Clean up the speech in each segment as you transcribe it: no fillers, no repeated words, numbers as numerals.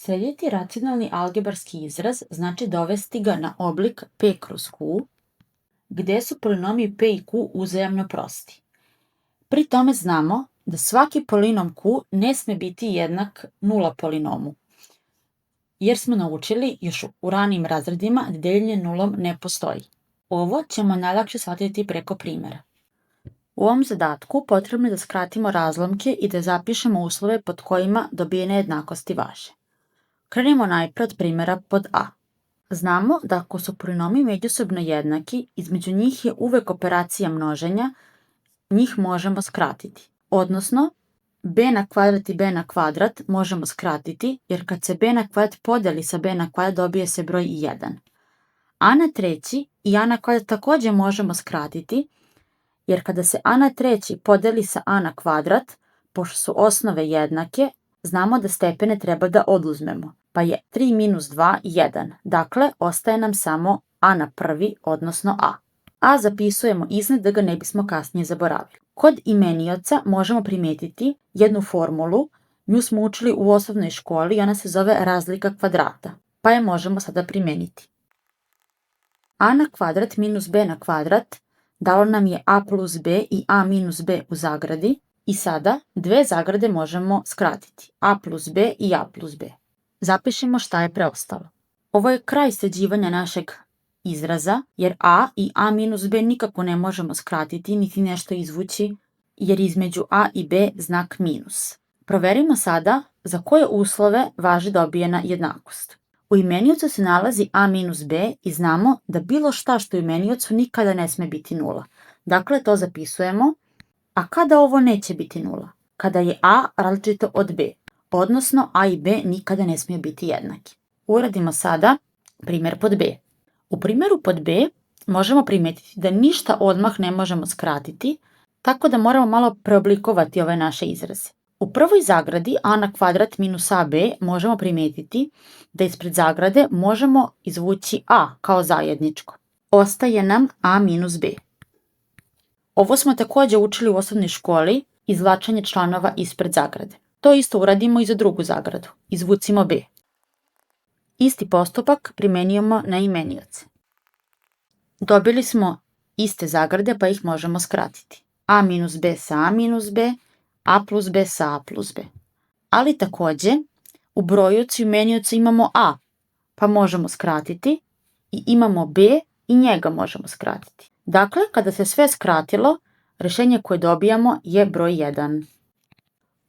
Srediti racionalni algebarski izraz znači dovesti ga na oblik p kroz q, gde su polinomi p i q uzajamno prosti. Pri tome znamo da svaki polinom q ne sme biti jednak nula polinomu, jer smo naučili još u ranijim razredima da deljenje nulom ne postoji. Ovo ćemo najlakše shvatiti preko primjera. U ovom zadatku potrebno je da skratimo razlomke i da zapišemo uslove pod kojima dobijene jednakosti važe. Krenimo najpre od primjera pod a. Znamo da ako su polinomi međusobno jednaki, između njih je uvek operacija množenja, njih možemo skratiti. Odnosno, b na kvadrat i b na kvadrat možemo skratiti, jer kad se b na kvadrat podeli sa b na kvadrat dobije se broj 1. A na treći i a na kvadrat takođe možemo skratiti, jer kada se a na treći podeli sa a na kvadrat, pošto su osnove jednake, znamo da stepene treba da oduzmemo, pa je 3 minus 2 1. Dakle, ostaje nam samo a na prvi, odnosno a. A zapisujemo iznad da ga ne bismo kasnije zaboravili. Kod imenioca možemo primetiti jednu formulu, nju smo učili u osnovnoj školi i ona se zove razlika kvadrata, pa je možemo sada primeniti. A na kvadrat minus b na kvadrat dalo nam je a plus b i a minus b u zagradi i sada dve zagrade možemo skratiti, a plus b i a plus b. Zapišemo šta je preostalo. Ovo je kraj sređivanja našeg izraza, jer a i a minus b nikako ne možemo skratiti niti nešto izvući, jer između a i b znak minus. Proverimo sada za koje uslove važi dobijena jednakost. U imeniocu se nalazi a minus b i znamo da bilo šta što u imeniocu nikada ne sme biti nula. Dakle, to zapisujemo. A kada ovo neće biti nula? Kada je a različito od b, odnosno a i b nikada ne smiju biti jednaki. Uradimo sada primjer pod b. U primjeru pod b možemo primetiti da ništa odmah ne možemo skratiti, tako da moramo malo preoblikovati ove naše izraze. U prvoj zagradi a na kvadrat minus ab možemo primetiti da ispred zagrade možemo izvući a kao zajedničko. Ostaje nam a minus b. Ovo smo takođe učili u osnovnoj školi, izvlačenje članova ispred zagrade. To isto uradimo i za drugu zagradu. Izvucimo b. Isti postupak primenjujemo na imenioce. Dobili smo iste zagrade pa ih možemo skratiti. A minus b sa a minus b, a plus b sa a plus b. Ali takođe u brojiocu i imeniocu imamo a, pa možemo skratiti i imamo b i njega možemo skratiti. Dakle, kada se sve skratilo, rešenje koje dobijamo je broj 1.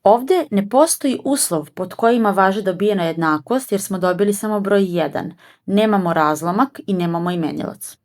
Ovde ne postoji uslov pod kojima važi dobijena jednakost jer smo dobili samo broj 1. Nemamo razlomak i nemamo imenilac.